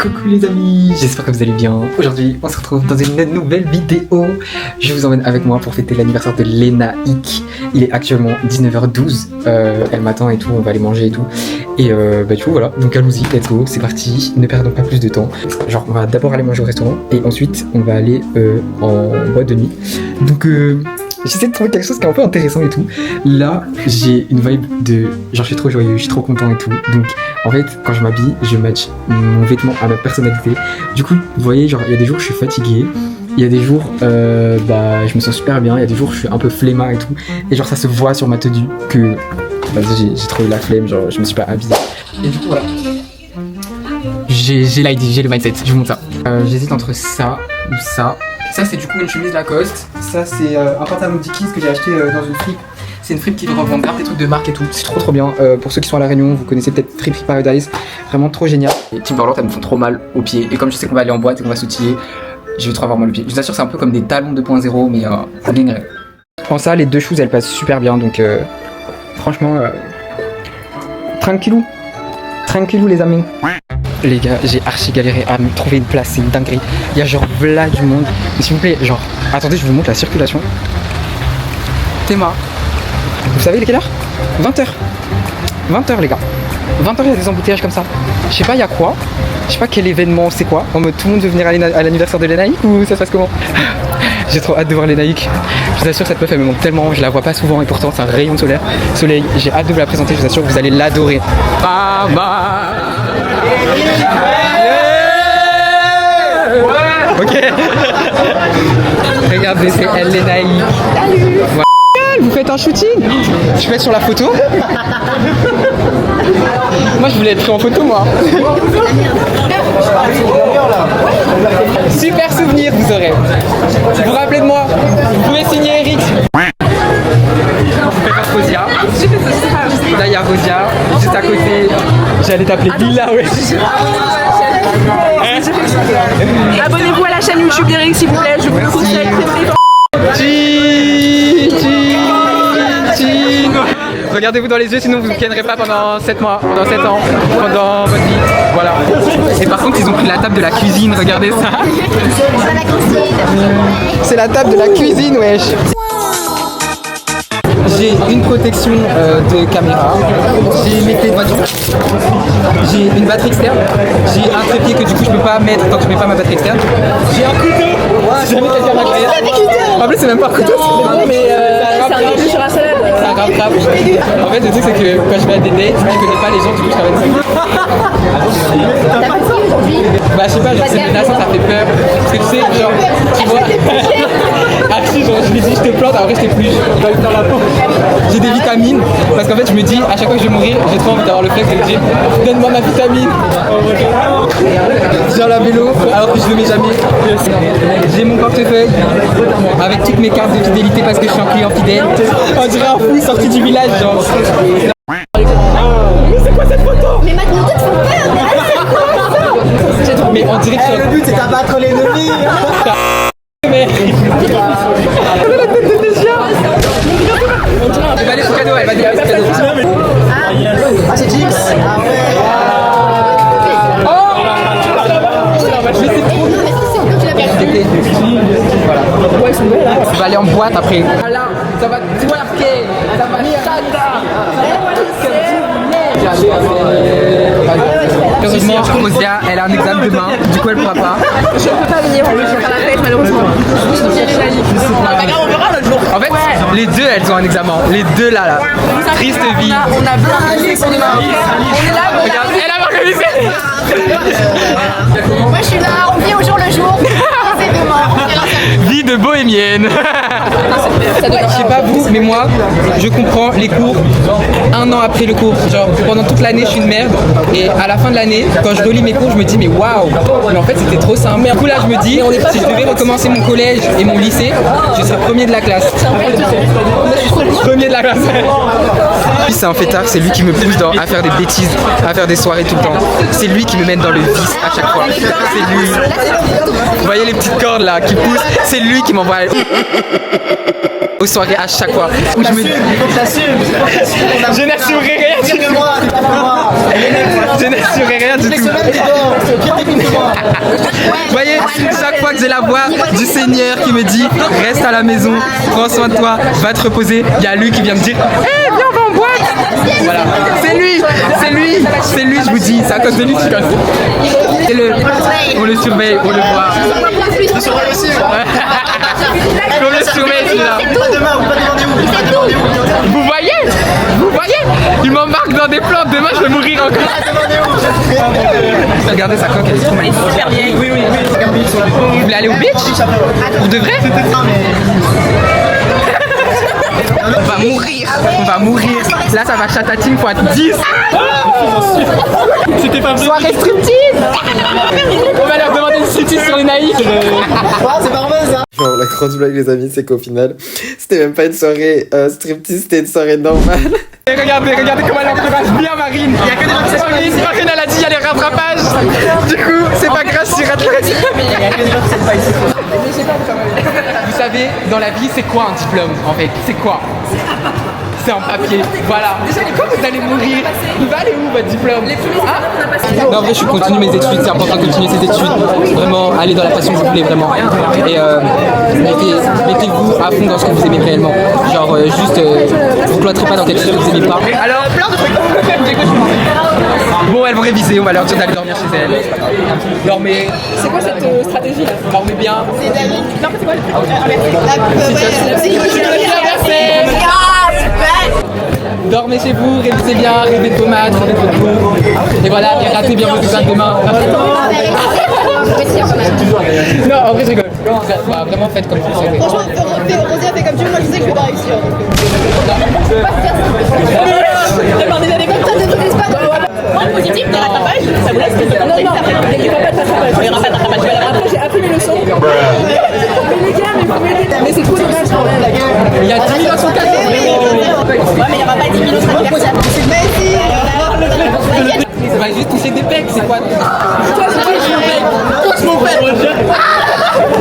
Coucou les amis, j'espère que vous allez bien. Aujourd'hui, on se retrouve dans une nouvelle vidéo. Je vous emmène avec moi pour fêter l'anniversaire de Lénaïque. Il est actuellement 19h12. Elle m'attend et tout, on va aller manger et tout. Et bah du coup voilà, donc allons-y, let's go, c'est parti. Ne perdons pas plus de temps. Genre, on va d'abord aller manger au restaurant et ensuite on va aller en boîte de nuit. Donc j'essaie de trouver quelque chose qui est un peu intéressant et tout. Là, j'ai une vibe de genre je suis trop joyeux, je suis trop content et tout. Donc en fait, quand je m'habille, je match mon vêtement à ma personnalité. Du coup, vous voyez, genre il y a des jours où je suis fatigué. Il y a des jours, bah, je me sens super bien. Il y a des jours où je suis un peu flemmard et tout. Et genre ça se voit sur ma tenue que j'ai trouvé la flemme, genre je me suis pas habillé. Et du coup voilà. J'ai l'idée, j'ai le mindset, je vous montre ça. J'hésite entre ça ou ça. Ça c'est du coup une chemise Lacoste. Ça c'est un pantalon Dickies que j'ai acheté dans une fripe. C'est une fripe qui revend grave des trucs de marque et tout. C'est trop bien. Pour ceux qui sont à La Réunion, vous connaissez peut-être Friperie Paradise. Vraiment trop génial. Les Timberland, elles me font trop mal aux pieds. Et comme je sais qu'on va aller en boîte et qu'on va s'outiller, je vais trop avoir mal aux pieds. Je vous assure, c'est un peu comme des talons 2.0, mais bien. En ça, les deux choses elles passent super bien. Donc franchement, tranquillou les amis. Les gars, j'ai archi galéré à me trouver une place, c'est une dinguerie. Il y a genre là du monde. Mais s'il vous plaît, genre, attendez, je vous montre la circulation. Théma. Vous savez il est quelle heure? 20h. 20h les gars. 20h il y a des embouteillages comme ça. Je sais pas il y a quoi. Je sais pas quel événement c'est quoi. En mode tout le monde veut venir à l'anniversaire de Lénaïque ou ça se passe comment? J'ai trop hâte de voir Lénaïque. Je vous assure cette meuf elle me manque tellement. Je la vois pas souvent et pourtant c'est un rayon de soleil. J'ai hâte de vous la présenter. Je vous assure que vous allez l'adorer. Mama. Ok. Regardez c'est elle Lénaïque. Salut. Voilà. Vous faites un shooting? Je peux être sur la photo? Moi je voulais être pris en photo moi. Super souvenir vous aurez. Vous vous rappelez de moi? Vous pouvez signer Eric. Je fais pas Rosia. Là il y a Rosia. Juste à côté. J'allais t'appeler Lila ouais. Abonnez-vous à la chaîne YouTube d'Eric s'il vous plaît, je vous conseille très fort. Regardez-vous dans les yeux, sinon vous ne tiendrez pas pendant 7 mois, pendant 7 ans, pendant votre vie. Voilà. Et par contre, ils ont pris la table de la cuisine, regardez ça. C'est la table de la cuisine, wesh. J'ai une protection de caméra, j'ai mes clés de voiture, j'ai une batterie externe, j'ai un trépied que du coup je peux pas mettre tant que je mets pas ma batterie externe. J'ai un couteau. Si jamais quelqu'un m'a créé. En plus c'est même pas un couteau, mais C'est un grillé sur un salade. c'est un grave crabe. En fait le truc c'est que quand je vais à des dates, je connais pas les gens, du coup je ramène ça. T'as pas de ça aujourd'hui? Bah je sais pas, genre c'est menaçant, ça fait peur. Parce que tu sais, genre, tu vois. Archie, genre je lui dis je te plante, après je t'ai plus. J'ai des vitamines, parce qu'en fait je me dis à chaque fois que je vais mourir, j'ai trop envie d'avoir le flex de dire donne-moi ma vitamine. J'ai la vélo, alors que je le mets jamais. J'ai mon portefeuille avec toutes mes cartes de fidélité parce que je suis un client fidèle. On dirait un fou sorti du village genre. Mais c'est quoi cette photo? Mais maintenant te font peur. Mais on dirait que le but c'est d'abattre l'ennemi. Mais la tête de Desia. Elle va aller au cadeau, elle va déposer le cadeau. Ah c'est Jinx. Ah ouais. Voilà. On va aller en boîte après. Voilà, ça va twerker, ça va chata. Heureusement, Rosia, elle a un examen demain, du coup elle pourra pas. Je peux pas venir, on va faire la fête malheureusement. En fait, les deux elles ont un examen, les deux là. Triste vie. On a bien organisé pour demain. On est là, Regarde, elle a organisé. moi je suis là, on vit au jour le jour. C'est demain. Vie de bohémienne. Je sais pas vous, mais moi, je comprends les cours un an après le cours. Genre pendant toute l'année, je suis une merde. Et à la fin de l'année, quand je relis mes cours, je me dis mais waouh. Mais en fait, c'était trop simple. Mais du coup là, je me dis si je devais recommencer mon collège et mon lycée, je serais premier de la classe. Premier de la classe. Lui, c'est un fêtard. C'est lui qui me pousse à faire des bêtises, à faire des soirées tout le temps. C'est lui qui me mène dans le vice à chaque fois. C'est lui. Vous voyez les petites cordes là qui poussent. C'est lui qui m'envoie aux soirées à chaque fois. Où je me dis, je n'assurerai rien du tout. Je n'assurerai rien du tout. Vous voyez, chaque fois que j'ai la voix du Seigneur qui me dit reste à la maison, prends soin de toi, va te reposer, il y a lui qui vient me dire hé, viens, on va en boîte. Voilà, c'est lui, je vous dis, c'est à cause de lui que je suis comme ça. On le surveille, on le voit. Je surveille aussi. On le surveille celui-là. Pas demain, vous pas demander où. Pas demander où. Vous voyez, il m'embarque dans des plans, demain je vais mourir encore. Regardez sa coque, elle est trop magnifique. Super bien. Oui. Vous voulez aller au beach? Vous devrez? On va mourir. Là, ça va chatatine fois 10. C'était pas vrai. Soirée striptease. On va leur demander une striptease sur les naïfs. C'est pas vrai ça. Genre, la grosse blague, les amis, c'est qu'au final, c'était même pas une soirée striptease, c'était une soirée normale. Et regardez comment elle encourage bien Marine. Il y a que des gens qui sont venus. Marine, elle a dit il y a les rattrapages. Du coup, c'est pas grave si rate le reste. Vous savez, dans la vie, c'est quoi un diplôme en fait? C'est quoi? C'est un papier, voilà. Quand vous allez mourir, il va aller où votre diplôme? Non, en vrai, je continue mes études, c'est important de continuer ses études. Vraiment, allez dans la passion que vous voulez, vraiment. Et mettez-vous à fond dans ce que vous aimez réellement. Genre, juste, vous cloîtrez pas dans quelque chose que vous aimez pas. Alors, plein de trucs. Bon, elles vont réviser, on va leur dire d'aller dormir chez elles. Dormez. C'est quoi cette stratégie là? Dormez bien. Non, c'est quoi? Dormez chez vous, révisez bien, rêvez de tomates, rêvez de votre bouffe. Et voilà, et ratez bien vos examens demain. Non, en vrai, je rigole. Bah, vraiment, faites comme vous savez. Franchement, Rosia fait comme tu veux, moi je sais que je vais pas réussir. D'accord, des années comme ça, des trucs pas. En positif, des rattrapages, ça vous laisse. Non, il n'y aura pas de rattrapage. Il n'y aura pas de rattrapage. Après, j'ai appris mes leçons. Mais les gars, mais c'est trop dommage quand même, la gueule. Il y a 10 000 dans son café. Ouais, mais il n'y aura pas 10 000 autres anniversaires. Ça va juste toucher des pecs, c'est quoi? Toi, c'est quoi, je suis un mec. Toi, c'est mon père, Roger.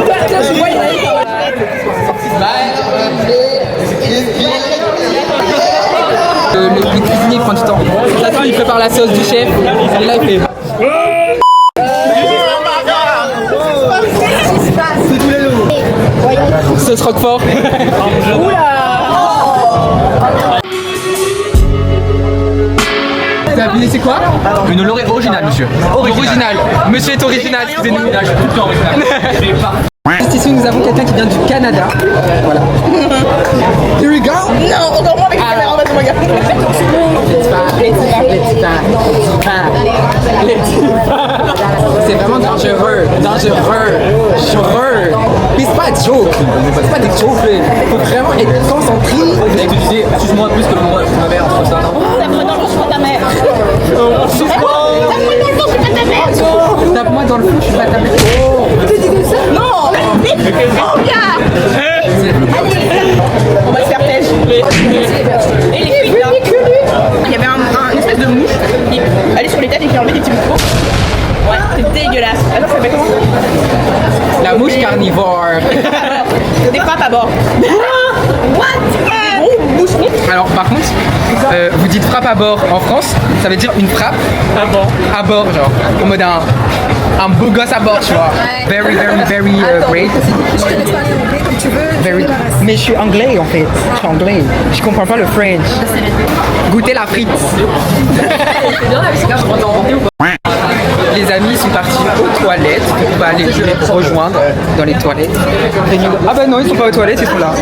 Toi, je vois, il y a le cuisinier prend du temps. Là, il prépare la sauce du chef. Et là, il fait. Sauce Roquefort. Vous avez c'est quoi? Une Lorée originale, monsieur. Original. Monsieur est original, excusez-nous. Je suis tout le temps original. Juste ici, nous avons quelqu'un qui vient du Canada. Voilà. Here we go. Non, encore moins avec la caméra, on va se regarder. C'est vraiment dangereux. Mais c'est pas un joke. C'est pas des jokes. Il faut vraiment être concentré. Excuse-moi plus que ma mère. Tape-moi dans le fond, je suis pas ta mère. Tape-moi dans le fond, je suis pas ta mère. Non, oh, gars. On va se faire pêche. Et les cuites là. Il y avait une espèce de mouche qui allait sur les têtes et qui enlevait des petits micros. Ouais, c'est dégueulasse. Alors ça s'appelle comment? La mouche carnivore. Des frappes à bord. What? Alors par contre, vous dites frappe à bord en France, ça veut dire une frappe à bord, genre en mode un beau gosse à bord, tu vois. Very great. Very. Mais je suis anglais en fait. Je suis anglais. Je comprends pas le French. Goûtez la frite. Les amis sont partis aux toilettes, on va aller les rejoindre dans les toilettes. Ah bah non, ils sont pas aux toilettes, ils sont là.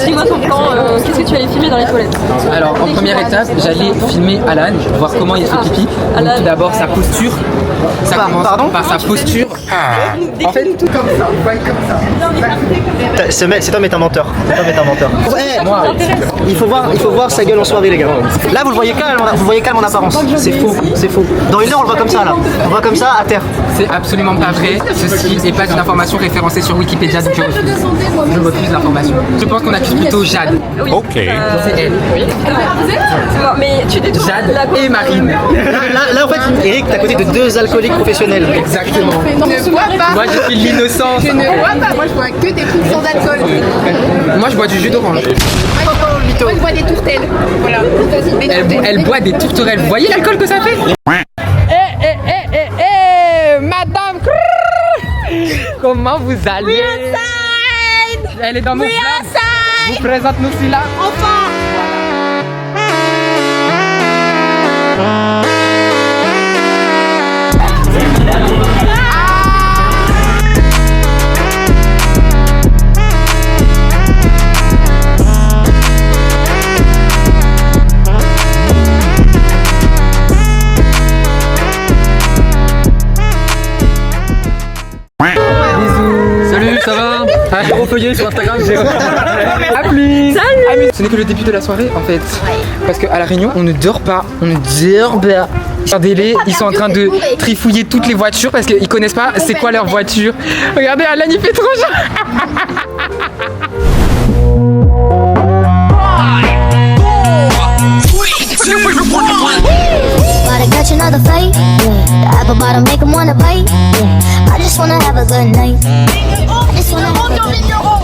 Dis-moi ton plan, qu'est-ce que tu allais filmer dans les toilettes? Alors en première étape, j'allais filmer Alan, voir comment il fait pipi. Donc, tout d'abord sa posture. Ça commence par sa posture. En fait, tout comme ça, ouais, comme ça. Cet homme est un menteur. Ouais, Moi, il faut voir sa gueule en soirée, les gars. Là, vous le voyez calme en apparence. C'est faux. Dans une heure, on le voit comme ça, là. On le voit comme ça, à terre. c'est absolument pas vrai. Ceci n'est pas une information référencée sur Wikipédia, donc je refuse l'information. Je pense qu'on accuse plutôt Jade. Ok. C'est elle. Mais tu détournes Jade la et Marine. Là, en fait, Eric, t'es à côté de deux alcooliques professionnels. Exactement. Ne bois pas. Moi, je suis l'innocence. Je ne bois pas. Moi, je bois que des trucs sans alcool. Moi, je bois du jus d'orange. Moi, je bois des tourtelles. Voilà. Elle boit des tourterelles. Vous voyez l'alcool que ça fait? Madame comment vous allez? Elle est dans nos vlogs. Vous présente nous celui-là. Salut, ça va? J'ai feuillé sur Instagram. A plus. Salut. Ce n'est que le début de la soirée en fait. Parce qu'à la Réunion, on ne dort pas. On ne dort pas. Regardez-les, ils sont en train de trifouiller toutes les voitures parce qu'ils connaissent pas c'est quoi leur voiture. Regardez, Alan il fait trop chaud. Gotta catch another fight. Yeah. The apple bottom make 'em wanna bite. Yeah. I just wanna have a good night. I just wanna have a good night.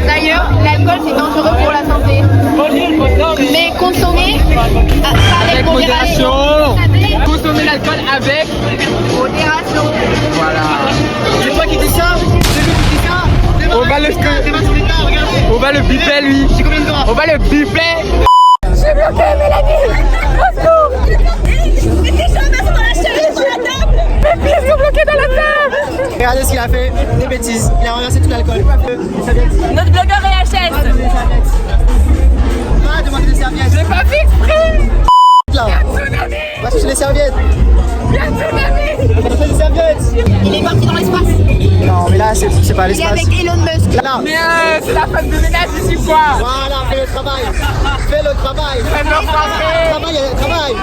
D'ailleurs, l'alcool c'est dangereux pour la santé. Mais consommer avec modération. Consommer l'alcool avec Modération. voilà. C'est toi qui dis ça? C'est lui qui dit ça? On va le on va le bipper lui. J'ai combien de doigts? On va le bipper. J'ai bloqué Mélanie. Au secours. Mais tes jambes elles sont dans la chaise, sur la table. Mes pieds sont bloqués dans la table. Regardez ce qu'il a fait, des bêtises. Il a renversé tout l'alcool. Notre blogueur réagisse. Va demander des serviettes. J'ai pas fait exprès. Là. Va chercher les serviettes. Y'a un tsunami. Va chercher les serviettes. Il est parti dans l'espace. Non, mais là, c'est pas Il est l'espace. avec Elon Musk. Là. Mais c'est la femme de ménage ici quoi. Voilà, fais le travail. Fais le travail. Elle me frappait. Travail.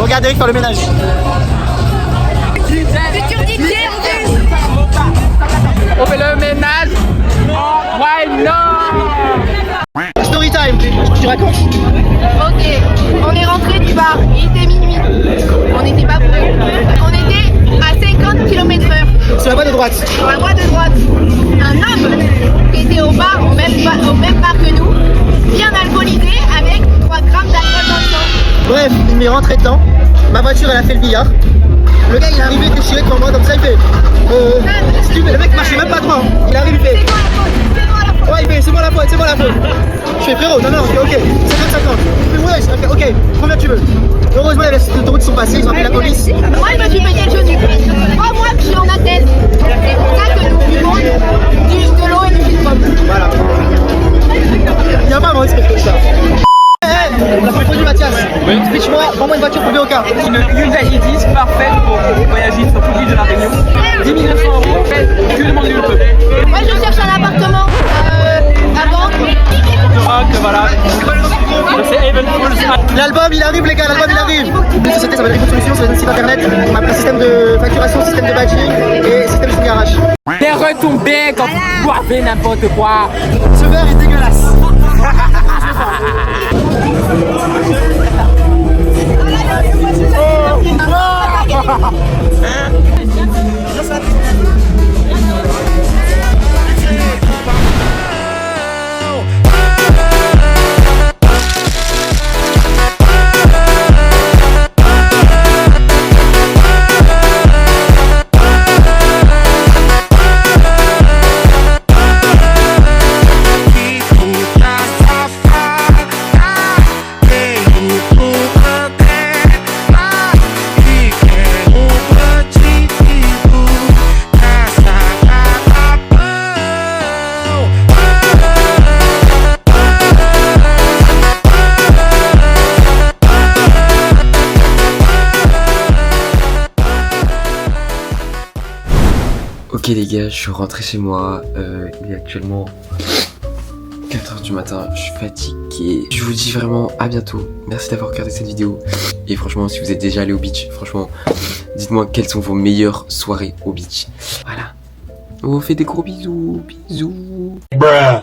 Regarde Eric faire le ménage. Futur DJ, On fait le ménage. Oh, why not? Story time. Tu racontes? Ok, on est rentré du bar, il était minuit. On n'était pas prêts. On était à 50 km/h. Sur la voie de droite. Sur la voie de droite. Un homme qui était au bar, au même bar que nous, bien alcoolisé, avec 3 grammes d'alcool dans le sang. Bref, il m'est rentré dedans. Ma voiture, elle a fait le billard. Le gars, il est arrivé déchiré devant moi, comme ça, il fait. Le mec marchait même pas droit. Il arrive, il fait. Ouais, il fait, c'est moi la faute. Je fais frérot, non, ok, 50-50. Il fait, ouais, je fais, ok, combien tu veux? Heureusement, les autoroutes sont passées, ils ont appelé la police. Moi, je me suis payé le genou. 3 mois que je suis en attelle. C'est pour ça que nous buvons de l'eau et du jus de pomme. Voilà. Il n'y a pas à me respecter ça. La produit Mathias, explique-moi, prends-moi une voiture pour Béoka. Une Hyundai i10 parfaite pour voyager sur toute l'île de la Réunion. 10 900 €. Que demande le peuple? Moi, je cherche un appartement à vendre. Voilà. C'est Evenful. L'album il arrive les gars, l'album il arrive. La société s'appelle Remote Solutions, c'est un site internet. On a plein de système de facturation, système de badging et système de garage. Les retombées quand vous boivez n'importe quoi. Ce verre est dégueulasse. Ok les gars, je suis rentré chez moi, il est actuellement 4h du matin, je suis fatigué. Je vous dis vraiment à bientôt, merci d'avoir regardé cette vidéo. Et franchement, si vous êtes déjà allé au beach, franchement, dites-moi quelles sont vos meilleures soirées au beach. Voilà, on vous fait des gros bisous, bisous. Bruh.